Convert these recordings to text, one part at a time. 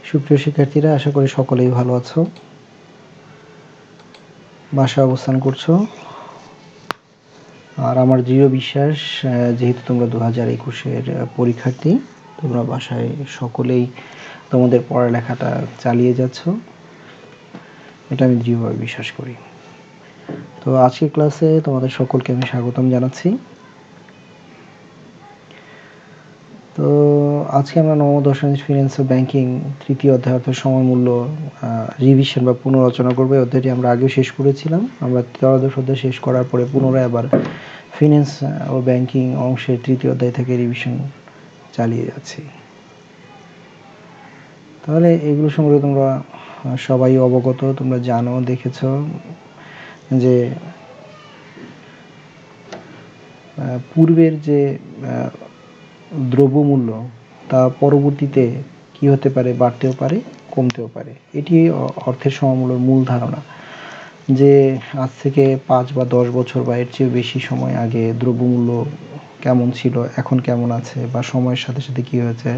সুপ্রিয় শিক্ষার্থীরা, আশা করি সকলেই ভালো আছো, বাসায় অবস্থান করছো। আর আমার দৃঢ় বিশ্বাস, যেহেতু তোমরা 2021-এর পরীক্ষার্থী, তোমরা বাসায় সকলেই তোমাদের পড়ালেখাটা চালিয়ে যাচ্ছ, এটা আমি দৃঢ়ভাবে বিশ্বাস করি। তো আজকের ক্লাসে তোমাদের সকলকে আমি স্বাগতম জানাচ্ছি। তো আজকে আমরা নবম দশম ফিন্যান্স ও ব্যাংকিং তৃতীয় অধ্যায় অর্থাৎ সময় মূল্য রিভিশন বা পুনরালোচনা করবো। এই অধ্যায়টি আমরা আগেও শেষ করেছিলাম। আমরা ত্রয়োদশ অধ্যায় শেষ করার পরে পুনরায় আবার ফিন্যান্স ও ব্যাংকিং অংশের তৃতীয় অধ্যায় থেকে রিভিশন চালিয়ে যাচ্ছি। তাহলে এগুলো সম্পর্কে তোমরা সবাই অবগত, তোমরা জানো, দেখেছ যে পূর্বের যে দ্রব্যমূল্য তা পরবর্তীতে কি হতে পারে, বাড়তেও পারে, কমতেও পারে। এটি অর্থের সমমূল্যের মূল ধারণা, যে আজ থেকে 5 বা 10 বছর বা এর চেয়ে বেশি সময় আগে দ্রব্যমূল্য কেমন ছিল, এখন কেমন আছে, বা সময়ের সাথে সাথে কী হয়েছে,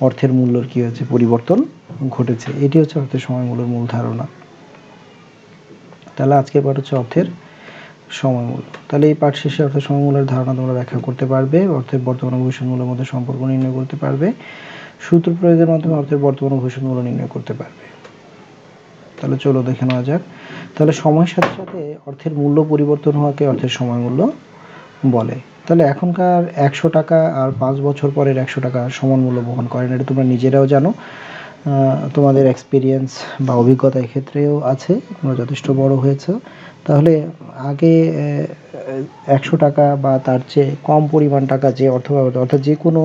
অর্থের মূল্যর কী হয়েছে, পরিবর্তন ঘটেছে। এটি হচ্ছে অর্থের সময়মূল্যের মূল ধারণা। তাহলে আজকের পাঠ হচ্ছে অর্থের সময়মূল্য। তাহলে এই পাঠ শেষে অর্থের সময়মূল্যের ধারণা তোমরা ব্যাখ্যা করতে পারবে, অর্থের বর্তমান ও ভবিষ্যৎ মূল্যের মধ্যে সম্পর্ক নির্ণয় করতে পারবে, সূত্র প্রয়োগের মাধ্যমে অর্থের বর্তমান ও ভবিষ্যৎ মূল্য নির্ণয় করতে পারবে। তাহলে চলো দেখে নেওয়া যাক। তাহলে সময়ের সাথে সাথে অর্থের মূল্য পরিবর্তন হওয়াকে অর্থের সময়মূল্য বলে। তাহলে এখনকার 100 টাকা আর 5 বছর পরের 100 টাকা সমান মূল্য বহন করে না, এটা তোমরা নিজেরাও জানো। তোমাদের এক্সপিরিয়েন্স বা অভিজ্ঞতা এক্ষেত্রেও আছে, তোমরা যথেষ্ট বড় হয়েছে। তাহলে আগে 100 টাকা বা তার চেয়ে কম পরিমাণ টাকা যে অর্থ ব্যবহার, অর্থাৎ যে কোনো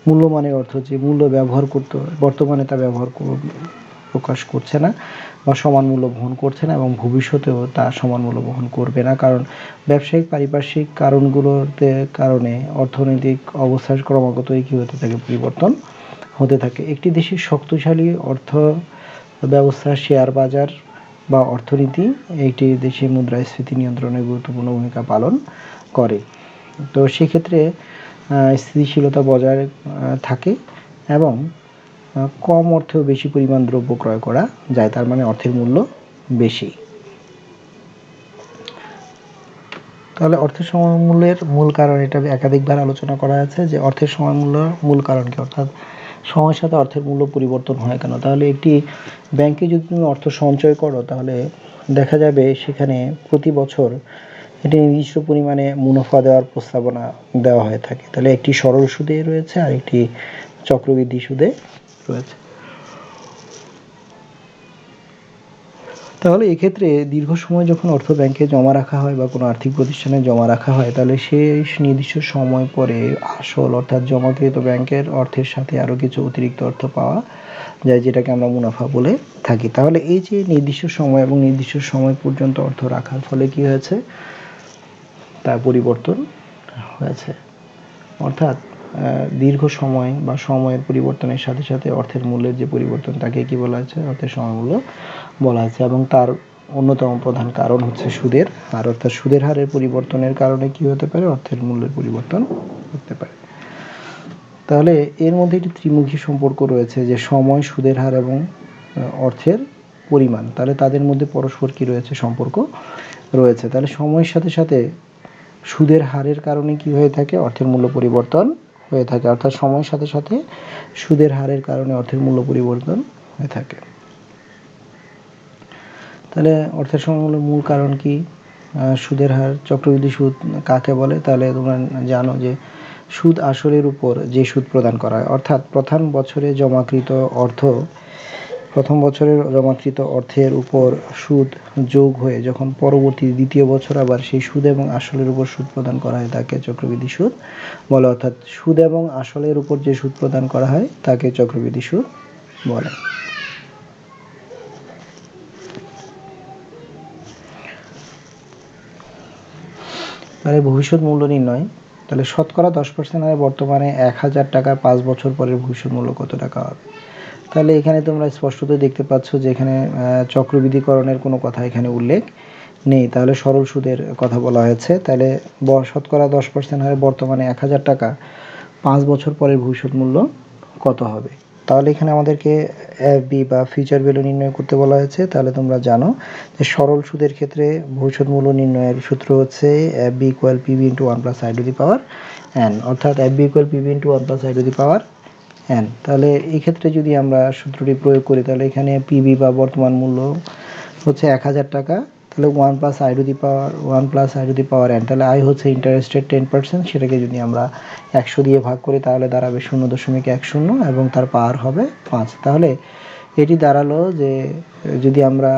মূল্যমানের অর্থ যে মূল্য ব্যবহার করতো, বর্তমানে তা প্রকাশ করছে না বা সমান মূল্য বহন করছে না, এবং ভবিষ্যতেও তা সমান মূল্য বহন করবে না। কারণ ব্যবসায়িক পারিপার্শ্বিক কারণগুলোতে কারণে অর্থনৈতিক অবস্থার ক্রমাগতই কী হতে থাকে, পরিবর্তন হতে থাকে। একটি দেশের শক্তিশালী অর্থ ব্যবস্থা, শেয়ার বাজার বা অর্থনীতি একটি দেশের মুদ্রাস্ফীতি নিয়ন্ত্রণে গুরুত্বপূর্ণ ভূমিকা পালন করে। তো সেক্ষেত্রে স্থিতিশীলতা বজায় থাকে এবং কম অর্থেও বেশি পরিমাণ দ্রব্য ক্রয় করা যায়, তার মানে অর্থের মূল্য বেশি। তাহলে অর্থের সময়মূল্যের মূল কারণ, এটা একাধিকবার আলোচনা করা আছে যে অর্থের সময়মূল্যের মূল কারণ কি, অর্থাৎ সময়ের সাথে অর্থের মূল্য পরিবর্তন হয় কেন। তাহলে একটি ব্যাংকে যদি তুমি অর্থ সঞ্চয় করো, তাহলে দেখা যাবে সেখানে প্রতি বছর একটি নির্দিষ্ট পরিমাণে মুনাফা দেওয়ার প্রস্তাবনা দেওয়া হয়ে থাকে। তাহলে একটি সরল সুদে রয়েছে আর একটি চক্রবৃদ্ধি সুদে রয়েছে। তাহলে এক্ষেত্রে দীর্ঘ সময় যখন অর্থ ব্যাংকে জমা রাখা হয় বা কোনো আর্থিক প্রতিষ্ঠানে জমা রাখা হয়, তাহলে সেই নির্দিষ্ট সময় পরে আসল অর্থাৎ জমাকৃত ব্যাংকের অর্থের সাথে আরও কিছু অতিরিক্ত অর্থ পাওয়া যায়, যেটাকে আমরা মুনাফা বলে থাকি। তাহলে এই যে নির্দিষ্ট সময় এবং নির্দিষ্ট সময় পর্যন্ত অর্থ রাখার ফলে কি হয়েছে, তার পরিবর্তন হয়েছে। অর্থাৎ দীর্ঘ সময় বা সময়ের পরিবর্তনের সাথে সাথে অর্থের মূল্যের যে পরিবর্তন, তাকে কি বলা হয়েছে, অর্থের সময়মূল্য বলা হয়েছে। এবং তার অন্যতম প্রধান কারণ হচ্ছে সুদের হার, অর্থাৎ সুদের হারের পরিবর্তনের কারণে কি হতে পারে, অর্থের মূল্যের পরিবর্তন হতে পারে। তাহলে এর মধ্যে একটি ত্রিমুখী সম্পর্ক রয়েছে, যে সময়, সুদের হার এবং অর্থের পরিমাণ। তাহলে তাদের মধ্যে পরস্পর কি রয়েছে, সম্পর্ক রয়েছে। তাহলে সময়ের সাথে সাথে সুদের হারের কারণে কি হয়ে থাকে, অর্থের মূল্য পরিবর্তন হয়ে থাকে। অর্থাৎ সময়ের সাথে সাথে সুদের হারের কারণে অর্থের মূল্য পরিবর্তন হয়ে থাকে। তাহলে অর্থের সময়মূল্যের মূল কারণ কি, সুদের হার, চক্রবৃদ্ধি সুদ কাকে বলে? তাহলে তোমরা জানো যে সুদ আসলের উপর যে সুদ প্রদান করা হয়, অর্থাৎ প্রথম বছরের জমাকৃত অর্থের উপর সুদ যোগ হয়ে যখন পরবর্তী দ্বিতীয় বছর আবার সেই সুদ এবং আসলের উপর সুদ প্রদান করা হয়, তাকে চক্রবৃদ্ধি সুদ বলে। অর্থাৎ সুদ এবং আসলের উপর যে সুদ প্রদান করা হয় তাকে চক্রবৃদ্ধি সুদ বলে। তাহলে ভবিষ্যৎ মূল্য নির্ণয়। তাহলে শতকরা 10% হারে বর্তমানে 1000 টাকার 5 বছর পরের ভবিষ্যৎ মূল্য কত টাকা হবে? তাহলে এখানে তোমরা স্পষ্টতই দেখতে পাচ্ছ যে এখানে চক্রবৃদ্ধিকরণের কোনো কথা এখানে উল্লেখ নেই। তাহলে সরল সুদের কথা বলা হয়েছে। তাহলে শতকরা 10% হারে বর্তমানে 1000 টাকা 5 বছর পরের ভবিষ্যৎ মূল্য কত হবে? তাহলে এখানে আমাদেরকে এফবি বা ফিউচার ভ্যালু নির্ণয় করতে বলা হয়েছে। তাহলে তোমরা জানো যে সরল সুদের ক্ষেত্রে ভবিষ্যৎ মূল্য নির্ণয়ের সূত্র হচ্ছে FB equal PB into one plus I to the power N, অর্থাৎ FB equal PB into one plus I to the power N. তাহলে এই ক্ষেত্রে যদি আমরা সূত্রটি প্রয়োগ করি তাহলে এখানে পিবি বা বর্তমান মূল্য হচ্ছে 1000 টাকা, তাহলে one plus I to the power N, তাহলে আই হচ্ছে ইন্টারেস্টের 10%, সেটাকে যদি আমরা 100 দিয়ে ভাগ করি তাহলে দাঁড়াবে 0.10 এবং তার পাওয়ার হবে 5। তাহলে এটি দাঁড়ালো যে যদি আমরা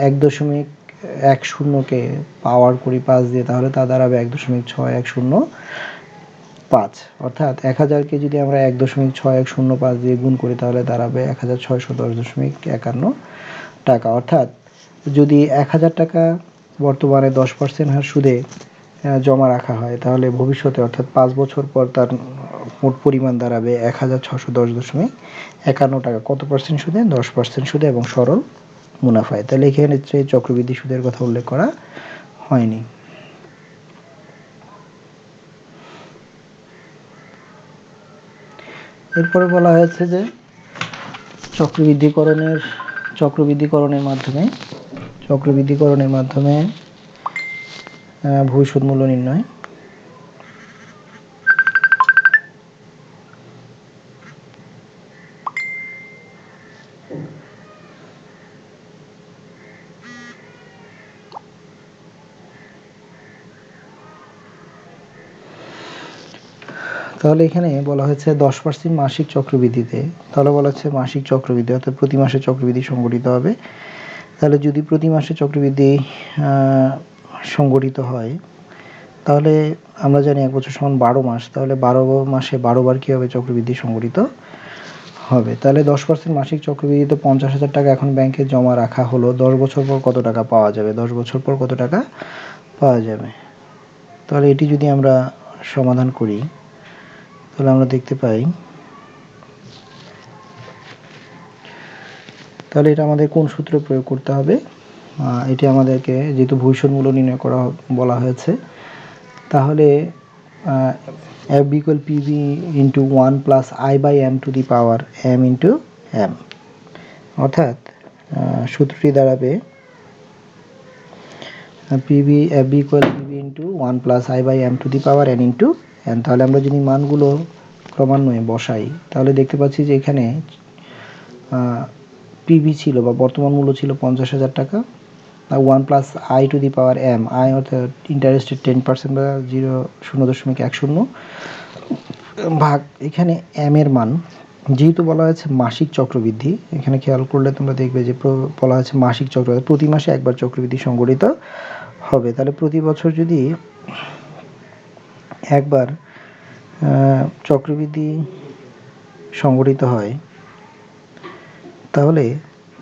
1.10কে পাওয়ার করি 5 দিয়ে তাহলে তা দাঁড়াবে 1.6105, অর্থাৎ 1000কে যদি আমরা 1.6105 দিয়ে গুণ করি তাহলে দাঁড়াবে 1610.51 টাকা। অর্থাৎ যদি 1000 টাকা বর্তমানে 10% হার সুদে জমা রাখা হয় তাহলে ভবিষ্যতে অর্থাৎ 5 বছর পর তার মোট পরিমাণ দাঁড়াবে 1610.51 টাকা। কত পার্সেন্ট সুদে? 10% সুদে এবং সরল মুনাফায়। তাহলে এখানে চক্রবৃদ্ধি সুদের কথা উল্লেখ করা হয়নি। এরপরে বলা হয়েছে যে চক্রবৃদ্ধিকরণের মাধ্যমে ভবিষ্যৎ মূল্য নির্ণয়। তাহলে এখানে বলা হয়েছে 10% মাসিক চক্রবৃদ্ধিতে, তাহলে বলা হচ্ছে মাসিক চক্রবৃদ্ধি অর্থাৎ প্রতি মাসে চক্রবৃদ্ধি সংঘটিত হবে। তাহলে যদি প্রতি মাসে চক্রবৃদ্ধি সংঘটিত হয় তাহলে আমরা জানি 1 বছর সমান 12 মাস, তাহলে 12 মাসে 12 বার কী হবে? চক্রবৃদ্ধি সংঘটিত হবে। তাহলে 10% মাসিক চক্রবৃদ্ধিতে 50,000 টাকা এখন ব্যাংকে জমা রাখা হলো, 10 বছর পর কত টাকা পাওয়া যাবে? 10 বছর পর কত টাকা পাওয়া যাবে? তাহলে এটি যদি আমরা সমাধান করি তাহলে আমরা দেখতে পাই, তাহলে এটা আমাদের কোন সূত্র প্রয়োগ করতে হবে? এটি আমাদেরকে যেহেতু ভবিষ্যৎ মূল্য নির্ণয় করা বলা হয়েছে তাহলে F equal PV into 1 plus I by M to the power M into M, অর্থাৎ সূত্রটি দাঁড়াবে PV F equal PV into 1 plus I by M to the power N into N. তাহলে আমরা যদি মানগুলো ক্রমান্বয়ে বসাই তাহলে দেখতে পাচ্ছি যে এখানে পিভি ছিল বা বর্তমান মূল্য ছিল 50,000 টাকা, আর 1 plus I to the power M, I অর্থাৎ ইন্টারেস্টের 10% বা 0.10 ভাগ এখানে এম এর মান, যেহেতু বলা হয়েছে মাসিক চক্রবৃদ্ধি, এখানে খেয়াল করলে তোমরা দেখবে যে বলা হয়েছে মাসিক চক্রবৃদ্ধি, প্রতি মাসে একবার চক্রবৃদ্ধি সংঘটিত হবে। তাহলে প্রতি বছর যদি একবার চক্রবৃদ্ধি সংঘটিত হয় তাহলে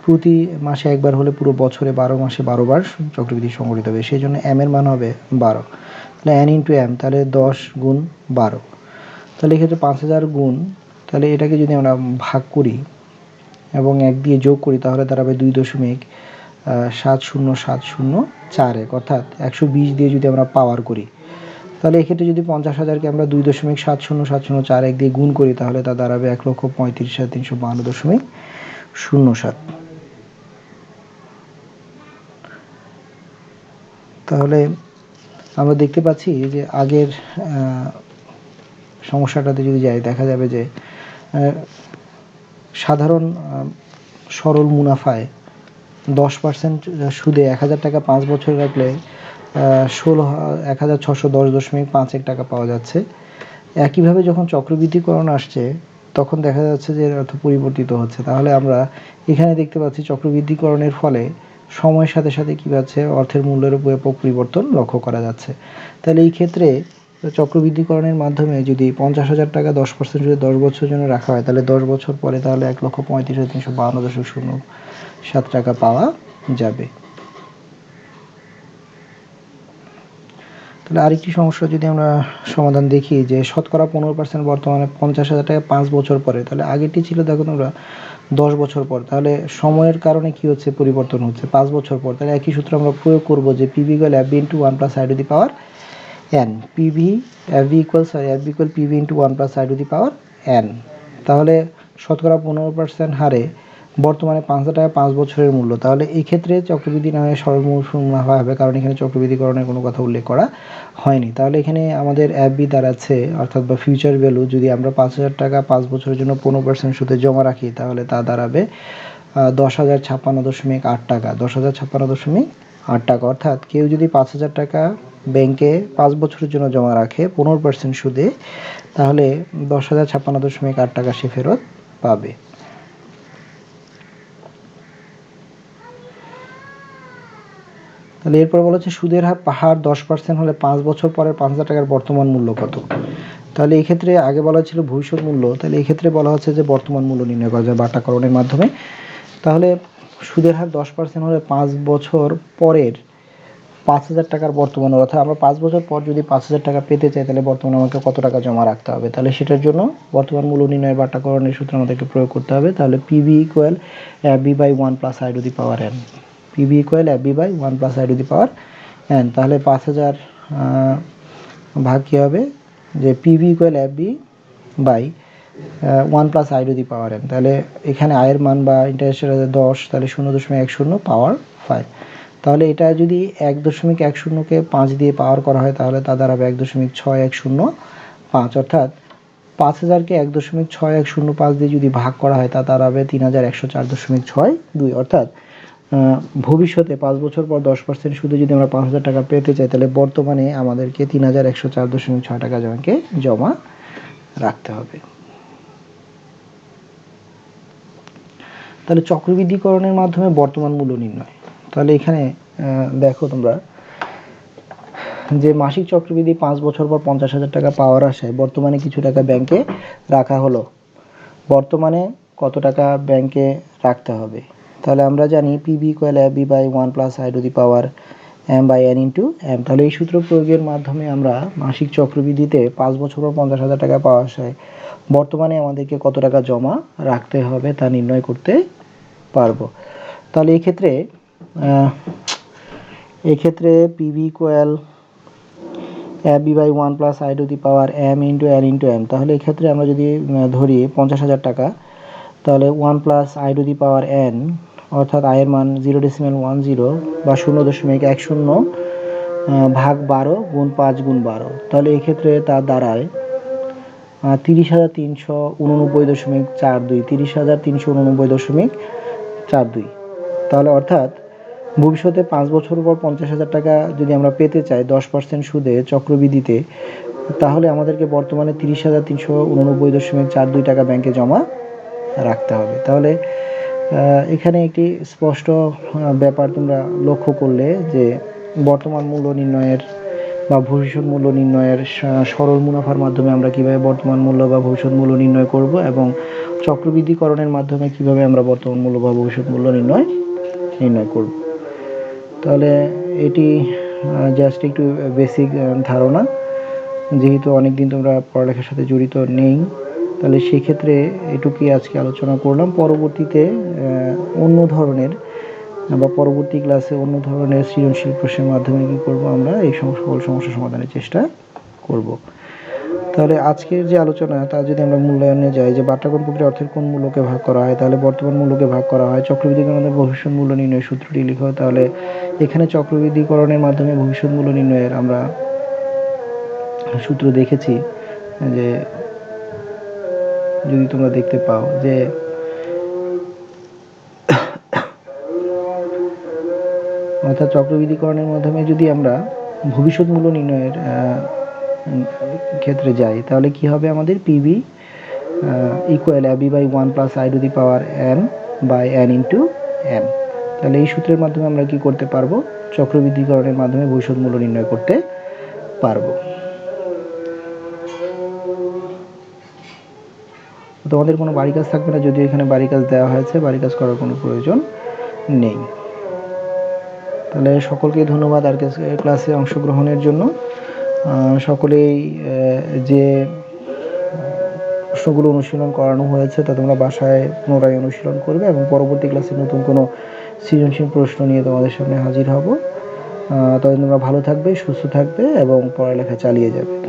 প্রতি মাসে একবার হলে পুরো বছরে 12 মাসে 12 বার চক্রবৃদ্ধি সংঘটিত হবে, সেই জন্য এম এর মান হবে 12। তাহলে এন ইন্টু এম, তাহলে 10 গুণ 12, তাহলে এক্ষেত্রে 5000 গুণ, তাহলে এটাকে যদি আমরা ভাগ করি এবং 1 দিয়ে যোগ করি তাহলে দাঁড়াবে 2.70704, অর্থাৎ 120 দিয়ে যদি আমরা পাওয়ার করি তাহলে এক্ষেত্রে যদি 50,000কে আমরা 2.70704 দিয়ে গুণ করি তাহলে তা দাঁড়াবে 1,35,352.07। তাহলে আমরা দেখতে পাচ্ছি যে আগের সমস্যাটাতে যদি যাই দেখা যাবে যে সাধারণ সরল মুনাফায় 10% সুদে 1000 টাকা 5 বছর রাখলে 16,610.51 টাকা পাওয়া যাচ্ছে। একইভাবে যখন চক্রবৃদ্ধিকরণ আসছে তখন দেখা যাচ্ছে যে এর অর্থ পরিবর্তিত হচ্ছে। তাহলে আমরা এখানে দেখতে পাচ্ছি চক্রবৃদ্ধিকরণের ফলে সময়ের সাথে সাথে কী পাচ্ছে? অর্থের মূল্যের ব্যাপক পরিবর্তন লক্ষ্য করা যাচ্ছে। তাহলে এই ক্ষেত্রে চক্রবৃদ্ধিকরণের মাধ্যমে যদি 50,000 টাকা 10% যদি 10 বছরের জন্য রাখা হয় তাহলে 10 বছর পরে তাহলে 1,35,352.07 টাকা পাওয়া যাবে। তাহলে আরেকটি সমস্যা যদি আমরা সমাধান দেখি যে শতকরা 15% বর্তমানে 50,000 টাকা 5 বছর পরে, তাহলে আগেরটি ছিল দেখো তোমরা 10 বছর পর, তাহলে সময়ের কারণে কি হচ্ছে? পরিবর্তন হচ্ছে 5 বছর পর। তাহলে একই সূত্র আমরা প্রয়োগ করব যে PV equal FB into 1 plus I to the power N, PV FB equal PV into 1 plus I to the power N. তাহলে শতকরা 15% হারে বর্তমানে 5,000 টাকা 5 বছরের মূল্য, তাহলে এই ক্ষেত্রে চক্রবৃদ্ধি নামে সরল মূল মুনাফা হবে, কারণ এখানে চক্রবৃদ্ধিকরণের কোনো কথা উল্লেখ করা হয়নি। তাহলে এখানে আমাদের FB দাঁড়াচ্ছে অর্থাৎ বা ফিউচার ভ্যালু, যদি আমরা 5,000 টাকা 5 বছরের জন্য 15% সুদে জমা রাখি তাহলে তা দাঁড়াবে 10,056.8 টাকা, 10,056.8 টাকা। অর্থাৎ কেউ যদি 5,000 টাকা ব্যাংকে 5 বছরের জন্য জমা রাখে 15% সুদে, তাহলে 10,056.8 টাকা সে ফেরত পাবে। তাহলে এরপর বলা হচ্ছে সুদের হার 10% হলে 5 বছর পরের 5,000 টাকার বর্তমান মূল্য কত। তাহলে এই ক্ষেত্রে আগে বলা ছিল ভবিষ্যৎ মূল্য, তাহলে এই ক্ষেত্রে বলা হচ্ছে যে বর্তমান মূল্য নির্ণয় করা যায় বাটাকরণের মাধ্যমে। তাহলে সুদের হার 10% হলে 5 বছর পরের 5,000 টাকার বর্তমান, অর্থাৎ আমরা 5 বছর পর যদি 5,000 টাকা পেতে চাই তাহলে বর্তমানে আমাকে কত টাকা জমা রাখতে হবে। তাহলে সেটার জন্য বর্তমান মূল্য নির্ণয়ের বাটাকরণের সূত্র আমাদেরকে প্রয়োগ করতে হবে। তাহলে PV = FB/1 + I two the power n, PV = FB/1 + I two the power n। তাহলে 5,000 ভাগ কী হবে, যে PV = FB/1 + I two the power n। তাহলে এখানে আয়ের মান বা ইন্টারেস্টের 10, তাহলে 0.10 পাওয়ার 5। তাহলে এটা যদি 1.10কে 5 দিয়ে পাওয়ার করা হয় তাহলে তা দাঁড়াবে 1.6105। অর্থাৎ 5,000কে 1.6105 দিয়ে যদি ভাগ করা হয় তা দাঁড়াবে 3,104.62। অর্থাৎ ভবিষ্যতে 5 বছর পর 10% সুদে যদি আমরা 5,000 টাকা পেতে চাই তাহলে বর্তমানে আমাদেরকে 3,104.6 টাকা জমা রাখতে হবে। তাহলে চক্রবৃদ্ধিকরণের মাধ্যমে বর্তমান মূল্য নির্ণয়। তাহলে এখানে দেখো তোমরা যে মাসিক চক্রবৃদ্ধি 5 বছর পর 50,000 টাকা পাওয়ার আশায় বর্তমানে কিছু টাকা ব্যাংকে রাখা হলো, বর্তমানে কত টাকা ব্যাংকে রাখতে হবে। তাহলে আমরা জানি PV = FB/1 + I two the power m/n * m। তাহলে এই সূত্র প্রয়োগের মাধ্যমে আমরা মাসিক চক্রবৃদ্ধিতে 5 বছর পর 50,000 টাকা পাওয়া আশায় বর্তমানে আমাদেরকে কত টাকা জমা রাখতে হবে তা নির্ণয় করতে পারবো। তাহলে এই ক্ষেত্রে PV = FB/1 + I two the power m * n * m। তাহলে এই ক্ষেত্রে আমরা যদি ধরি 50,000 টাকা, তাহলে 1 + I two the power n, অর্থাৎ আয়ের মান 0.10 বা 0.10 ভাগ 12 গুণ 5 গুণ 12। তাহলে এই ক্ষেত্রে তা দাঁড়ায় 30,389.42, 30,389.42। তাহলে অর্থাৎ ভবিষ্যতে 5 বছর পর 50,000 টাকা যদি আমরা পেতে চাই 10% সুদে চক্রবৃদ্ধিতে, তাহলে আমাদেরকে বর্তমানে 30,389.42 টাকা ব্যাংকে জমা রাখতে হবে। তাহলে এখানে একটি স্পষ্ট ব্যাপার তোমরা লক্ষ্য করলে যে বর্তমান মূল্য নির্ণয়ের বা ভবিষ্যৎ মূল্য নির্ণয়ের সরল মুনাফার মাধ্যমে আমরা কিভাবে বর্তমান মূল্য বা ভবিষ্যৎ মূল্য নির্ণয় করব এবং চক্রবৃদ্ধিকরণের মাধ্যমে কিভাবে আমরা বর্তমান মূল্য বা ভবিষ্যৎ মূল্য নির্ণয় করব। তাহলে এটি জাস্ট একটু বেসিক ধারণা, যেহেতু অনেকদিন তোমরা পড়ালেখার সাথে জড়িত নেই, তাহলে সেক্ষেত্রে এটুকুই আজকে আলোচনা করলাম। পরবর্তীতে অন্য ধরনের বা পরবর্তী ক্লাসে অন্য ধরনের সৃজনশীল প্রশ্নের মাধ্যমে কী করব, আমরা এই সকল সমস্যা সমাধানের চেষ্টা করব। তাহলে আজকের যে আলোচনা তা যদি আমরা মূল্যায়নে যাই, যে বাটাকরণ প্রক্রিয়া অর্থের কোন মূল্যকে ভাগ করা হয়, তাহলে বর্তমান মূল্যকে ভাগ করা হয়। চক্রবৃদ্ধিকরণের ভবিষ্যৎ মূল্য নির্ণয়ের সূত্রটি লিখো। তাহলে এখানে চক্রবৃদ্ধিকরণের মাধ্যমে ভবিষ্যৎ মূল্য নির্ণয়ের আমরা সূত্র দেখেছি, যে যদি তোমরা দেখতে পাও যে অর্থাৎ চক্রবৃদ্ধিকরণের মাধ্যমে যদি আমরা ভবিষ্যৎ মূল্য নির্ণয়ের ক্ষেত্রে যাই তাহলে কি হবে, আমাদের PV = FB/1 + I two the power n/n * m। তাহলে এই সূত্রের মাধ্যমে আমরা কি করতে পারবো, চক্রবৃদ্ধিকরণের মাধ্যমে ভবিষ্যৎ মূল্য নির্ণয় করতে পারবো। তোমাদের কোনো বাড়ি কাজ থাকবে না, যদিও এখানে বাড়ি কাজ দেওয়া হয়েছে, বাড়ি কাজ করার কোনো প্রয়োজন নেই। তাহলে সকলকে ধন্যবাদ আর ক্লাসে অংশগ্রহণের জন্য। সকলেই যে প্রশ্নগুলো অনুশীলন করানো হয়েছে তা তোমরা বাসায় পুনরায় অনুশীলন করবে এবং পরবর্তী ক্লাসে নতুন কোনো সৃজনশীল প্রশ্ন নিয়ে তোমাদের সামনে হাজির হব। তবে তোমরা ভালো থাকবে, সুস্থ থাকবে এবং পড়ালেখা চালিয়ে যাবে।